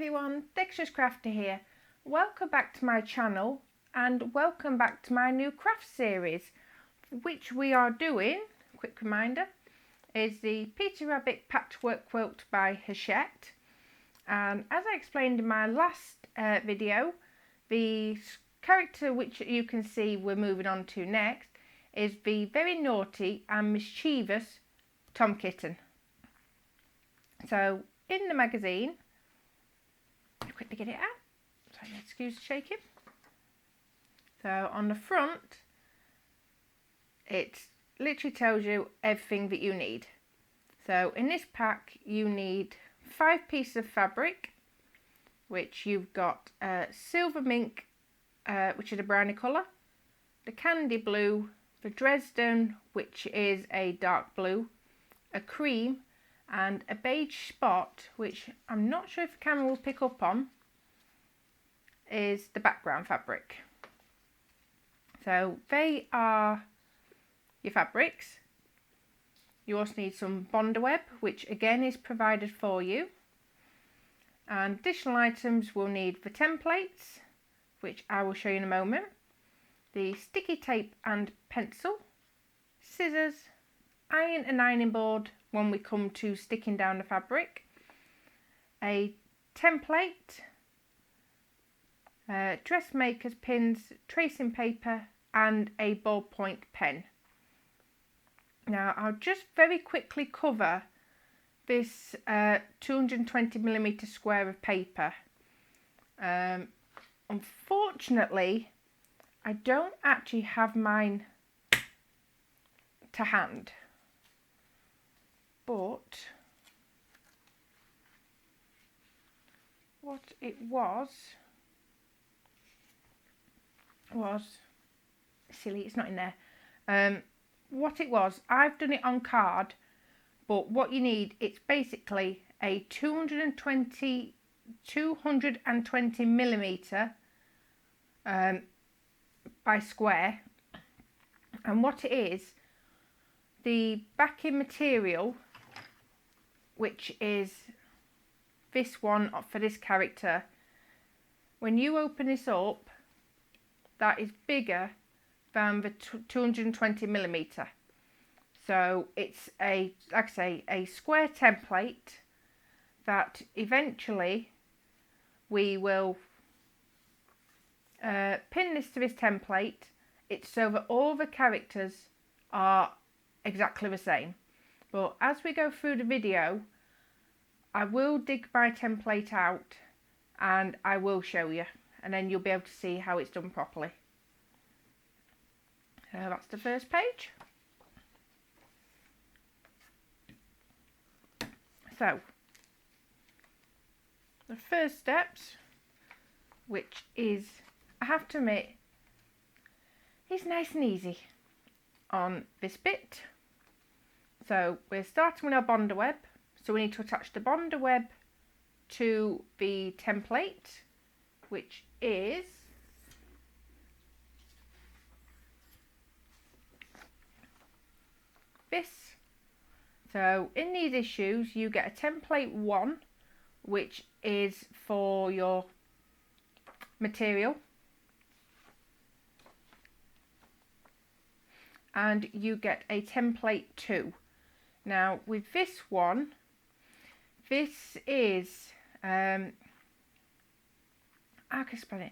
everyone, Dexterous Crafter here. Welcome back to my channel and welcome back to my new craft series, which we are doing, quick reminder, is the Peter Rabbit Patchwork Quilt by Hachette. And as I explained in my last video, the character which you can see we're moving on to next is the very naughty and mischievous Tom Kitten. So in the magazine, quickly get it out, so excuse the shaking. So on the front it literally tells you everything that you need. So in this pack you need 5 pieces of fabric, which you've got silver mink, which is a browny colour, the candy blue, the Dresden, which is a dark blue, a cream, and a beige spot, which I'm not sure if the camera will pick up on, is the background fabric. So they are your fabrics. You also need some bonder web, which again is provided for you. And additional items will need the templates, which I will show you in a moment, the sticky tape and pencil, scissors, iron and ironing board when we come to sticking down the fabric, a template, dressmaker's pins, tracing paper and a ballpoint pen. Now I'll just very quickly cover this 220mm square of paper. Unfortunately I don't actually have mine to hand, but what it was silly, it's not in there. What it was, I've done it on card, but what you need, it's basically a 220mm by square, and what it is, the backing material, which is this one for this character, when you open this up, that is bigger than the 220mm. So it's a, like I say, a square template that eventually we will pin this to this template. It's so that all the characters are exactly the same. But as we go through the video, I will dig my template out and I will show you, and then you'll be able to see how it's done properly. So that's the first page. So the first steps, which is, I have to admit, is nice and easy on this bit. So we're starting with our bonder web, so we need to attach the bonder web to the template, which is this. So in these issues you get a template 1, which is for your material, and you get a template 2. Now with this one, this is I can explain it.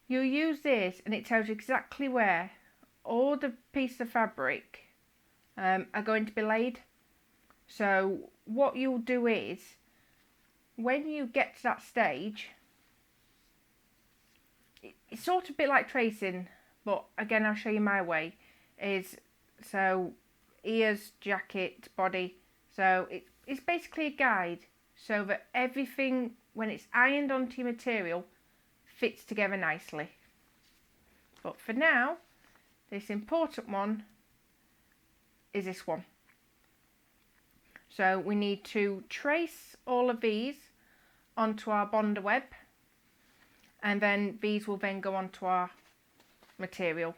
You use this and it tells you exactly where all the pieces of fabric are going to be laid. So what you'll do is, when you get to that stage, it's sort of a bit like tracing, but again I'll show you my way, is so ears, jacket, body, so it's basically a guide so that everything, when it's ironed onto your material, fits together nicely. But for now, this important one is this one. So we need to trace all of these onto our bonder web, and then these will then go onto our material.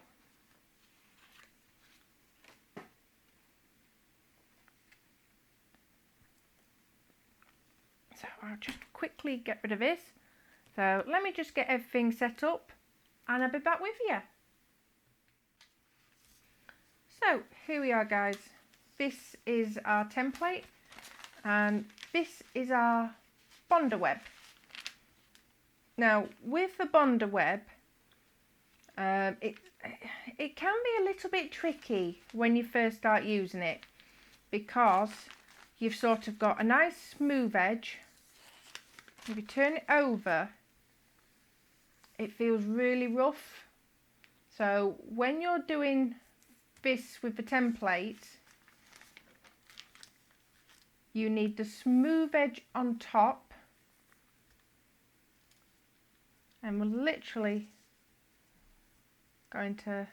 So I'll just quickly get rid of this. So let me just get everything set up and I'll be back with you. So here we are, guys. This is our template and this is our bonder web. Now with the bonder web, it can be a little bit tricky when you first start using it, because you've sort of got a nice smooth edge. If you turn it over, it feels really rough. So when you're doing this with the template, you need the smooth edge on top, and we're literally going to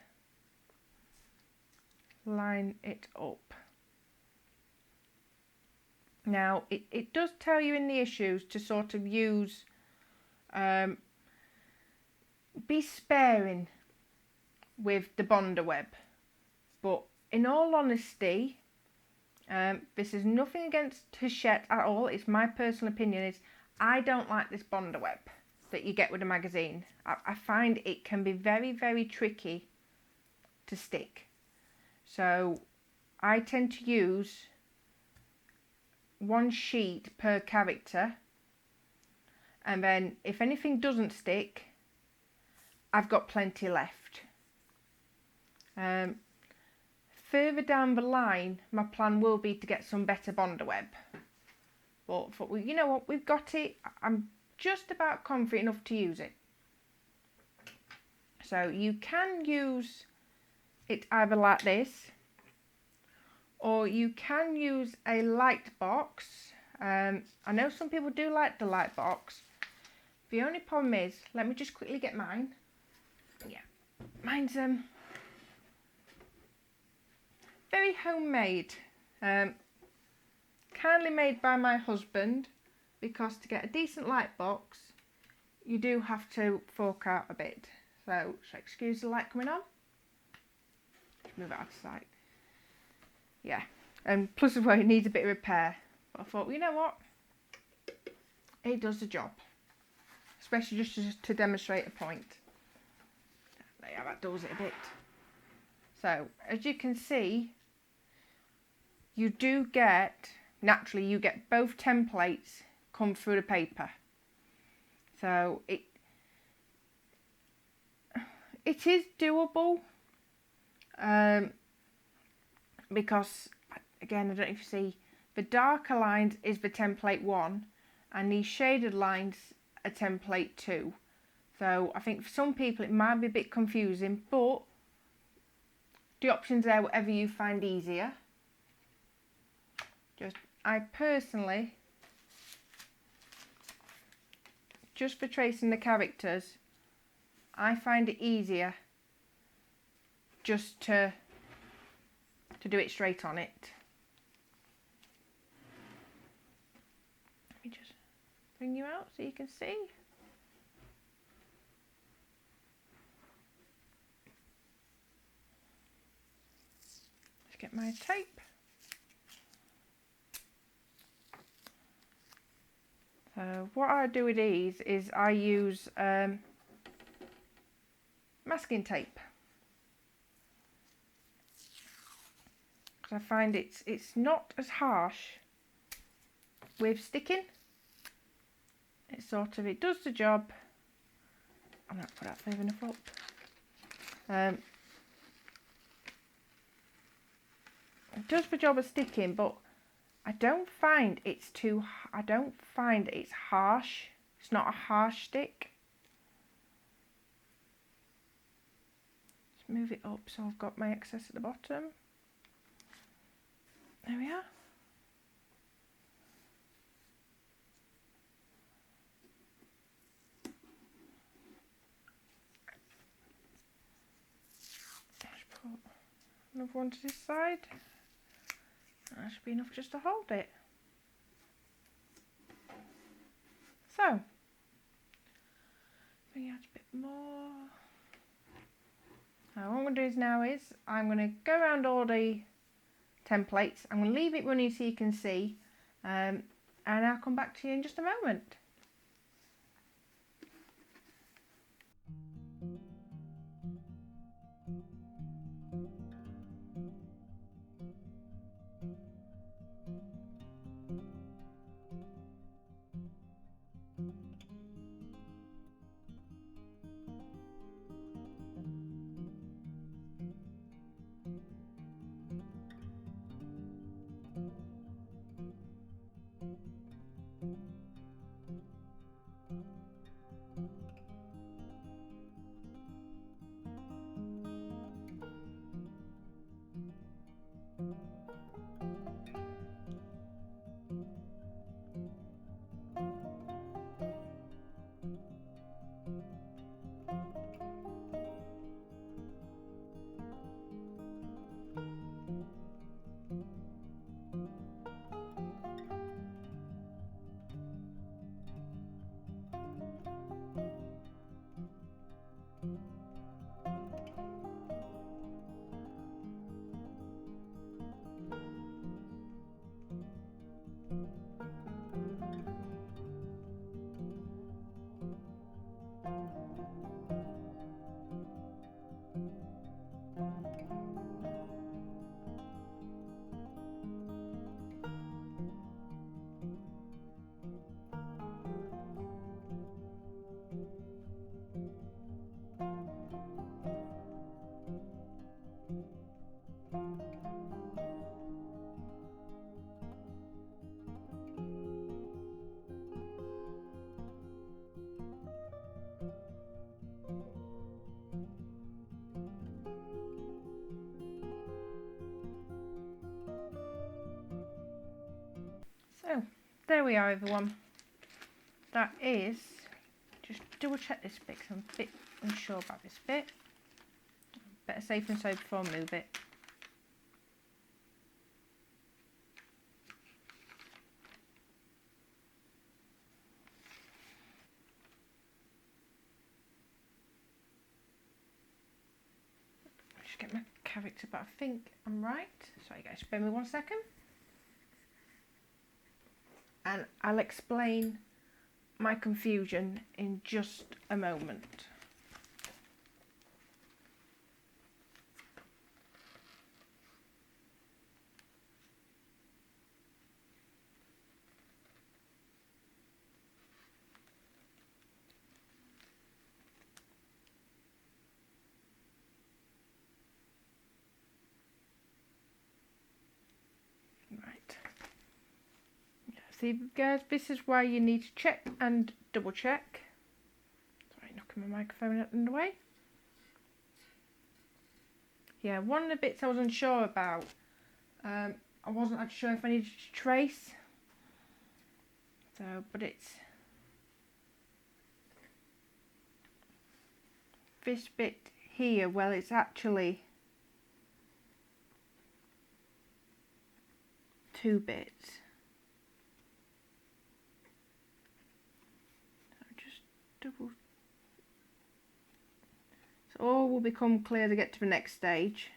line it up. Now it does tell you in the issues to sort of use, be sparing with the bonder web, but in all honesty, this is nothing against Hachette at all. It's my personal opinion, is I don't like this bonder web that you get with a magazine. I find it can be very, very tricky to stick. So I tend to use one sheet per character, and then if anything doesn't stick, I've got plenty left. Further down the line, my plan will be to get some better bonder web, but you know what, we've got it. I'm just about confident enough to use it. So you can use it either like this, or you can use a light box. I know some people do like the light box. The only problem is, let me just quickly get mine. Yeah, mine's very homemade, kindly made by my husband, because to get a decent light box you do have to fork out a bit. So excuse the light coming on. Just move it out of sight. Yeah, and plus of all, it needs a bit of repair, but I thought, you know what, it does the job, especially just to demonstrate a point. Yeah, that does it a bit. So as you can see, you do get, naturally you get both templates come through the paper. So it is doable, because again, I don't know if you see, the darker lines is the template 1 and these shaded lines are template 2. So I think for some people it might be a bit confusing, but the options there, whatever you find easier. I personally, just for tracing the characters, I find it easier just to do it straight on it. Let me just bring you out so you can see. Let's get my tape. So what I do with these is I use masking tape, because I find it's not as harsh with sticking. It sort of, it does the job. I'm not put that further enough up. It does the job of sticking, but I don't find it's harsh. It's not a harsh stick. Let's move it up so I've got my excess at the bottom. There we are. Let's put another one to this side. That should be enough just to hold it. So, bring out a bit more. Now what I'm going to do now is I'm going to go around all the templates. I'm going to leave it running so you can see, and and I'll come back to you in just a moment. So there we are, everyone. That is, just double check this bit because I'm a bit unsure about this bit. Better safe than sorry before I move it. Just get my character, but I think I'm right. Sorry guys, spare me 1 second. And I'll explain my confusion in just a moment. See guys, this is why you need to check and double check. Sorry, knocking my microphone out in the way. Yeah, one of the bits I was unsure about, I wasn't actually sure if I needed to trace. So, but it's this bit here, well it's actually 2 bits. So all will become clear as I get to the next stage.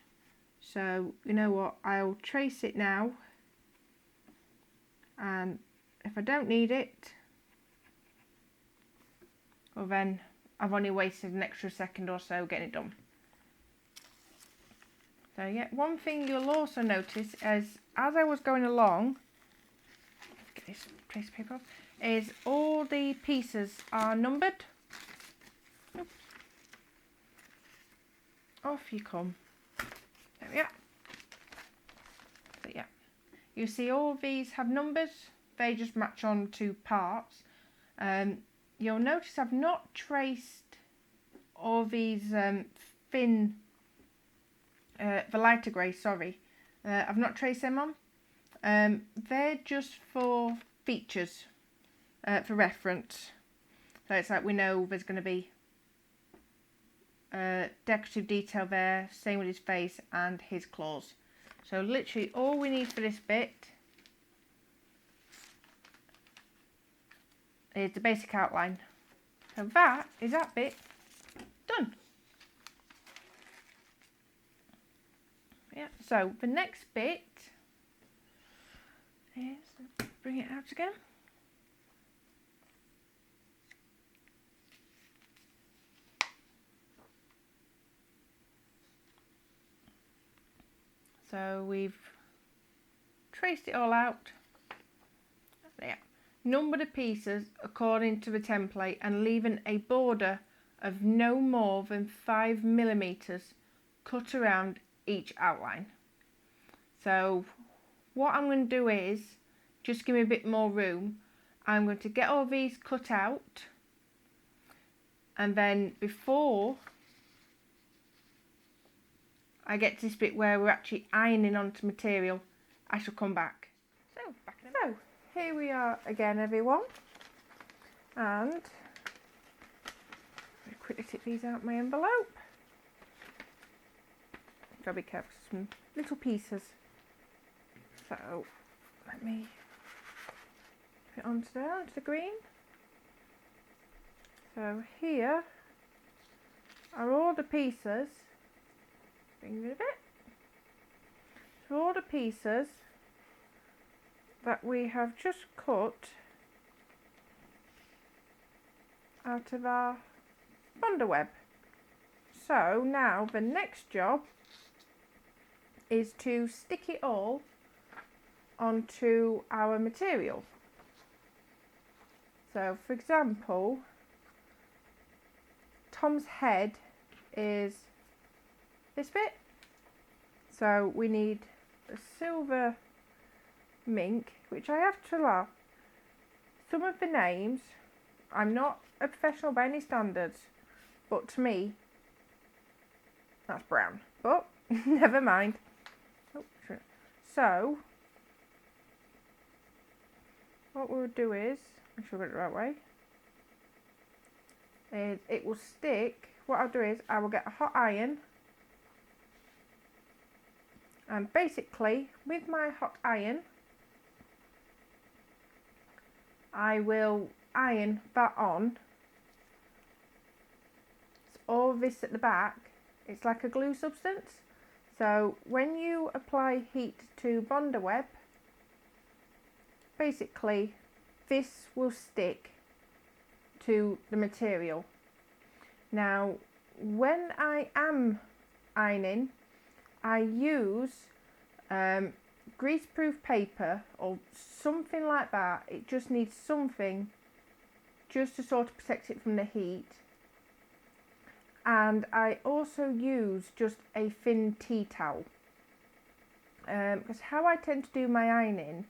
So you know what, I'll trace it now, and if I don't need it, well then I've only wasted an extra second or so getting it done. So yeah, one thing you'll also notice is as I was going along, let's get this trace paper off, is all the pieces are numbered. Oops. Off you come. There we are. So yeah, you see all these have numbers. They just match on to parts. You'll notice I've not traced all these thin, the lighter grey, sorry. I've not traced them on. They're just for features. For reference, so it's like we know there's going to be decorative detail there, same with his face and his claws. So literally all we need for this bit is the basic outline. So that is that bit done. Yeah, so the next bit is, bring it out again. So we've traced it all out. There. Number the pieces according to the template and leaving a border of no more than 5 millimeters cut around each outline. So what I'm going to do is, just give me a bit more room, I'm going to get all these cut out, and then before I get to this bit where we're actually ironing onto material, I shall come back. So here we are again, everyone, and I'll quickly take these out of my envelope. Gotta be careful, some little pieces. So let me put it onto there, onto the green. So here are all the pieces. Bring it a bit. So all the pieces that we have just cut out of our bonder web. So now the next job is to stick it all onto our material. So for example, Tom's head is this bit, so we need a silver mink, which I have to laugh. Some of the names, I'm not a professional by any standards, but to me that's brown, but never mind. Oh, sure. So what we'll do is, make sure I got it the right way, is it will stick. What I'll do is I will get a hot iron, and basically with my hot iron I will iron that on. So all this at the back, it's like a glue substance, so when you apply heat to bonder web, basically this will stick to the material. Now when I am ironing, I use greaseproof paper or something like that. It just needs something just to sort of protect it from the heat. And I also use just a thin tea towel, because how I tend to do my ironing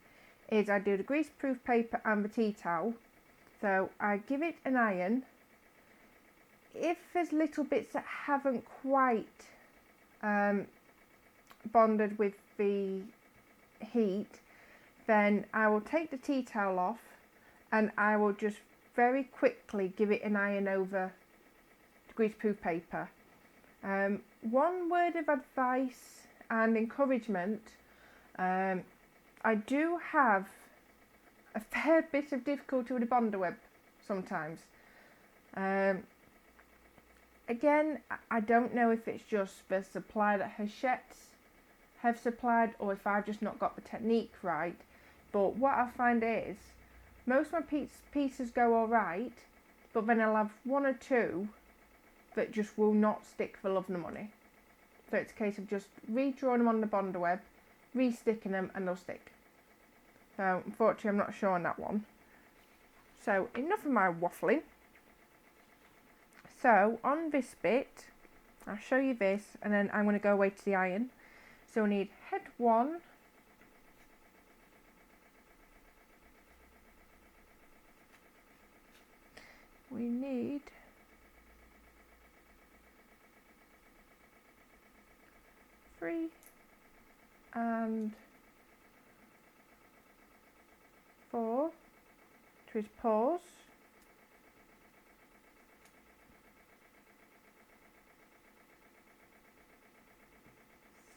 is I do the greaseproof paper and the tea towel. So I give it an iron. If there's little bits that haven't quite bonded with the heat, then I will take the tea towel off and I will just very quickly give it an iron over the greaseproof paper. One word of advice and encouragement, I do have a fair bit of difficulty with the bonder web sometimes. Again, I don't know if it's just the supply that Hachette's have supplied or if I've just not got the technique right, but what I find is most of my pieces go alright, but then I'll have one or two that just will not stick for love nor money. So it's a case of just redrawing them on the bonder web, re-sticking them, and they'll stick. So unfortunately I'm not sure on that one. So enough of my waffling. So on this bit, I'll show you this and then I'm going to go away to the iron. So we need head 1, we need three and 4 to his paws.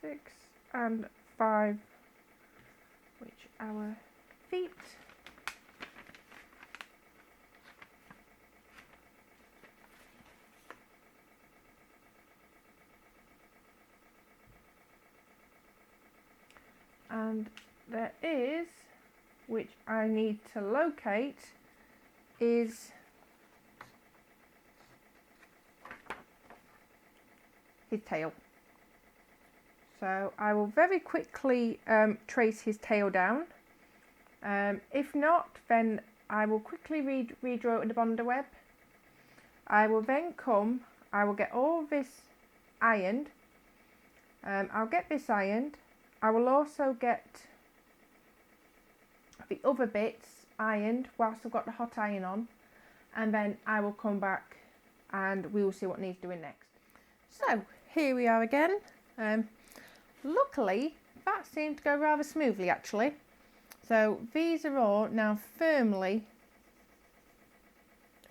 6 and 5, which our feet. And there is, which I need to locate, is his tail. So I will very quickly trace his tail down. If not, then I will quickly redraw it with the Bonder web. I will then I will get all this ironed. I'll get this ironed. I will also get the other bits ironed whilst I've got the hot iron on, and then I will come back and we will see what needs doing next. So here we are again. Luckily that seemed to go rather smoothly actually. So these are all now firmly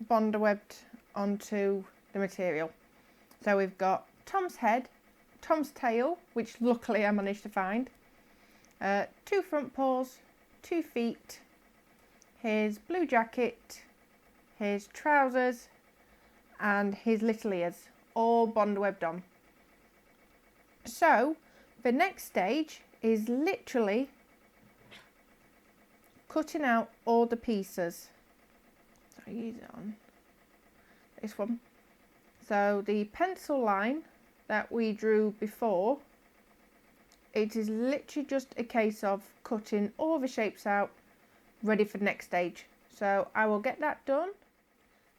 Bonder webbed onto the material. So we've got Tom's head, Tom's tail, which luckily I managed to find, 2 front paws, 2 feet, his blue jacket, his trousers and his little ears, all Bonder webbed on. So the next stage is literally cutting out all the pieces. So I use it on this one. So the pencil line that we drew before, it is literally just a case of cutting all the shapes out, ready for the next stage. So I will get that done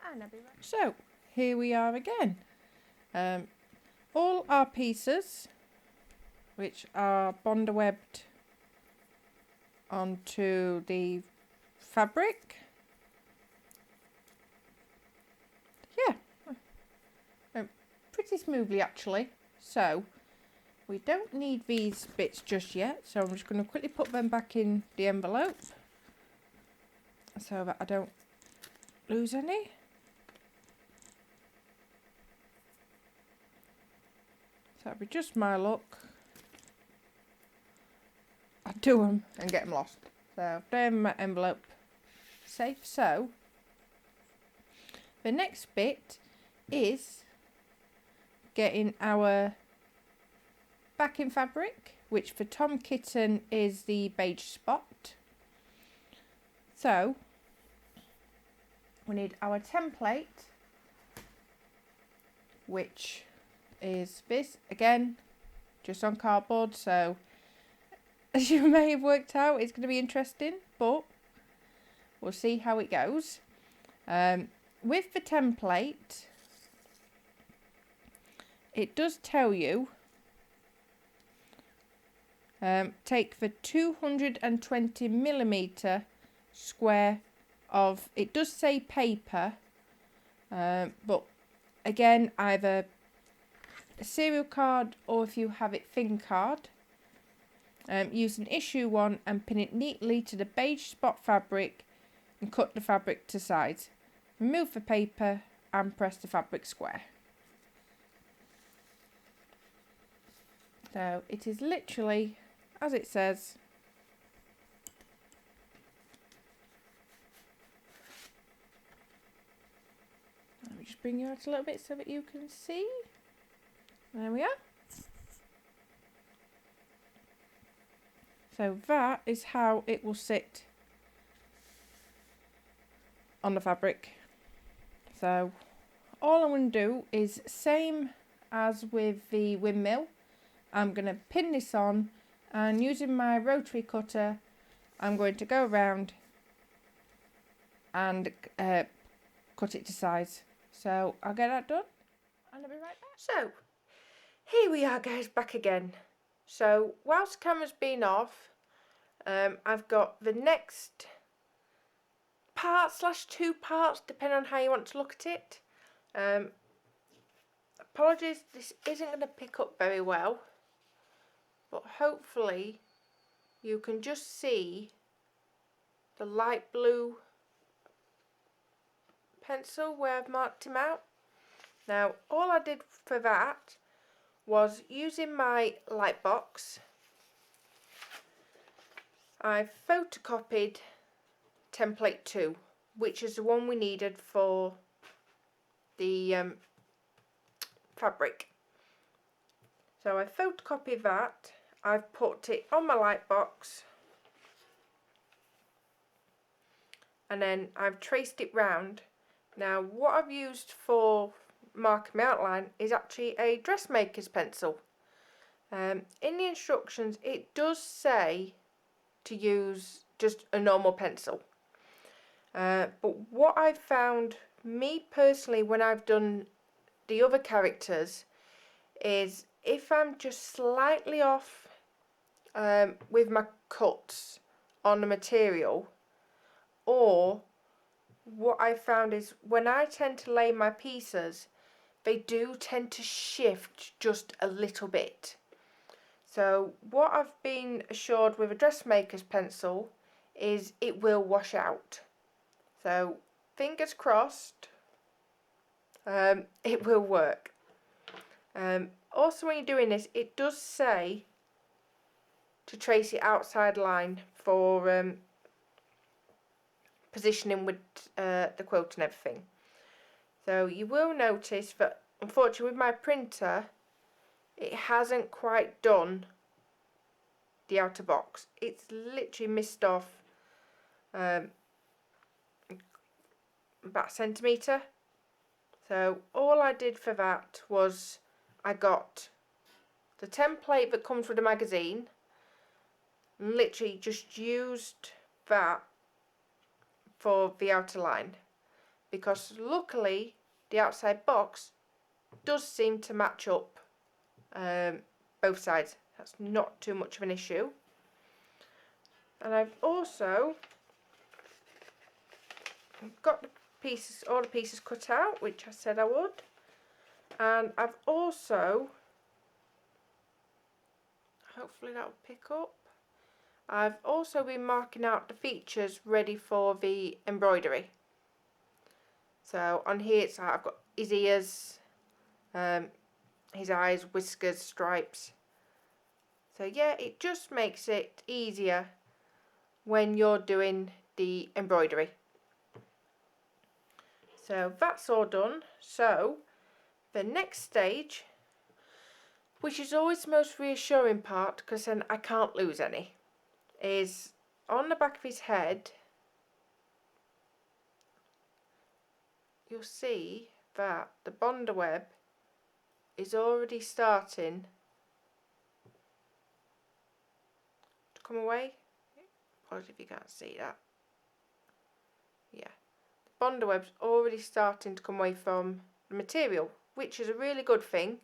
and I'll be right. So here we are again. All our pieces, which are Bonder webbed onto the fabric. Yeah, pretty smoothly actually. So we don't need these bits just yet, so I'm just going to quickly put them back in the envelope so that I don't lose any. So that'll be just my luck. I do them and get them lost. So they're in my envelope safe. So the next bit is getting our backing fabric, which for Tom Kitten is the beige spot. So we need our template, which is this again, just on cardboard. So as you may have worked out, it's going to be interesting, but we'll see how it goes. With the template, it does tell you take the 220mm square of, it does say paper, but again either a serial card or if you have it thin card. Use an issue 1 and pin it neatly to the beige spot fabric and cut the fabric to size. Remove the paper and press the fabric square. So it is literally as it says. Let me just bring you out a little bit so that you can see. There we are. So that is how it will sit on the fabric. So all I'm going to do is same as with the windmill. I'm going to pin this on, and using my rotary cutter I'm going to go around and cut it to size. So I'll get that done and I'll be right back. So here we are guys, back again. So whilst the camera's been off, I've got the next part / 2 parts, depending on how you want to look at it. Apologies, this isn't going to pick up very well, but hopefully you can just see the light blue pencil where I've marked him out. Now all I did for that was using my light box, I photocopied template 2, which is the one we needed for the fabric. So I photocopied that, I've put it on my light box, and then I've traced it round. Now what I've used for marking my outline is actually a dressmaker's pencil. In the instructions it does say to use just a normal pencil, but what I've found, me personally, when I've done the other characters, is if I'm just slightly off with my cuts on the material, or what I found is when I tend to lay my pieces, they do tend to shift just a little bit. So what I've been assured with a dressmaker's pencil is it will wash out. So fingers crossed, it will work. Also, when you're doing this, it does say to trace the outside line for positioning with the quilt and everything. So you will notice that unfortunately with my printer it hasn't quite done the outer box. It's literally missed off about a centimetre. So all I did for that was I got the template that comes with the magazine, literally just used that for the outer line, because luckily the outside box does seem to match up both sides. That's not too much of an issue. And I've also got the pieces, all the pieces cut out, which I said I would. And I've also, hopefully that will pick up, I've also been marking out the features ready for the embroidery. So on here it's like I've got his ears, his eyes, whiskers, stripes. So yeah, it just makes it easier when you're doing the embroidery. So that's all done. So the next stage, which is always the most reassuring part because then I can't lose any, is on the back of his head you'll see that the bonder web is already starting to come away. Apologies if you can't see that. Yeah, the bonder web's already starting to come away from the material, which is a really good thing,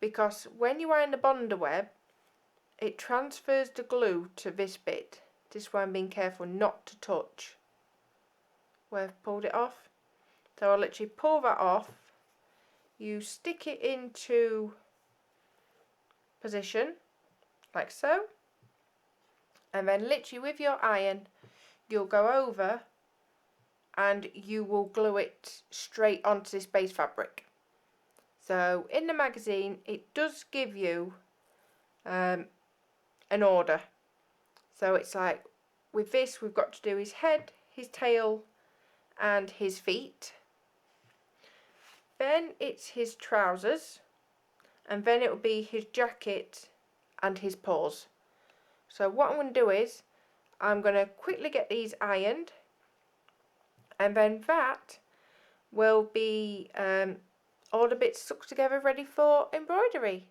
because when you iron the bonder web it transfers the glue to this bit. This is why I'm being careful not to touch where I've pulled it off. So I'll literally pull that off, you stick it into position like so, and then literally with your iron you'll go over and you will glue it straight onto this base fabric. So in the magazine it does give you an order. So it's like with this we've got to do his head, his tail and his feet. Then it's his trousers, and then it will be his jacket and his paws. So what I'm going to do is I'm going to quickly get these ironed, and then that will be all the bits stuck together ready for embroidery.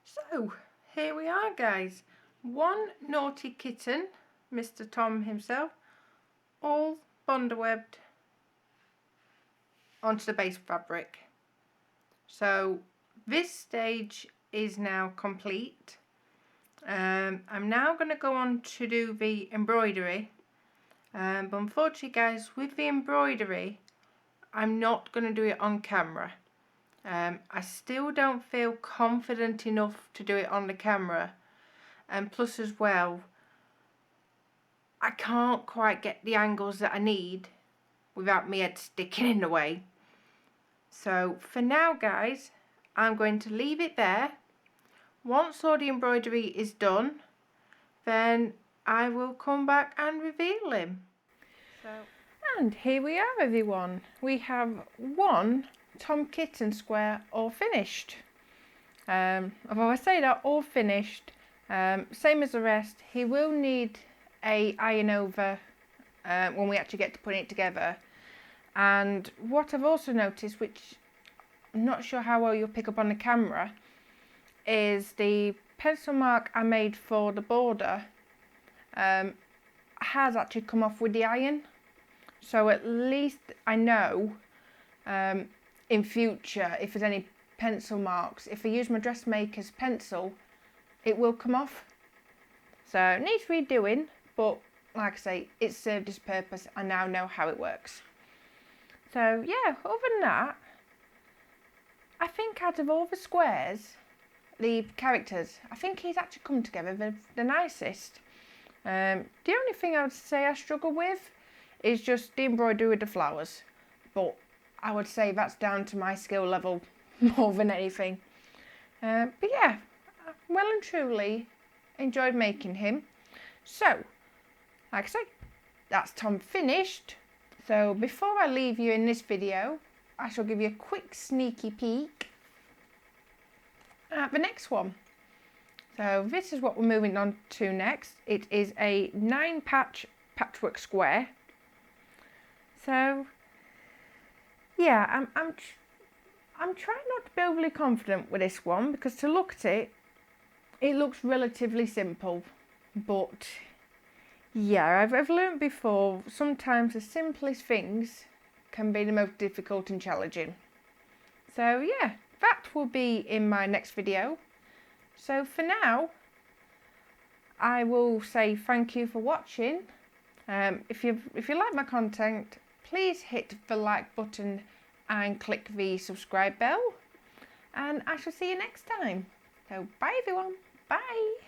So here we are, guys. One naughty kitten, Mr. Tom himself, all bonder webbed onto the base fabric. So this stage is now complete. I'm now going to go on to do the embroidery, but unfortunately guys, with the embroidery I'm not going to do it on camera. I still don't feel confident enough to do it on the camera, and plus as well I can't quite get the angles that I need without my head sticking in the way. So for now guys, I'm going to leave it there. Once all the embroidery is done, then I will come back and reveal him. And here we are, everyone. We have one Tom Kitten square all finished. Although I say that all finished, same as the rest, he will need a iron over when we actually get to putting it together. And what I've also noticed, which I'm not sure how well you'll pick up on the camera, is the pencil mark I made for the border has actually come off with the iron, so at least I know in future if there's any pencil marks, if I use my dressmaker's pencil, it will come off. So it needs redoing, but like I say, it served its purpose. I now know how it works. So yeah, other than that, I think out of all the squares, the characters, I think he's actually come together the nicest. The only thing I would say I struggle with is just the embroidery with the flowers, but I would say that's down to my skill level more than anything. But yeah, well and truly enjoyed making him. So, like I say, that's Tom finished. So before I leave you in this video, I shall give you a quick sneaky peek at the next one. So this is what we're moving on to next. It is a 9-patch patchwork square. So yeah, I'm trying not to be overly confident with this one, because to look at it, it looks relatively simple. But yeah, I've learned before, sometimes the simplest things can be the most difficult and challenging. So yeah, that will be in my next video. So for now, I will say thank you for watching. If you like my content, please hit the like button and click the subscribe bell. And I shall see you next time. So bye everyone. Bye.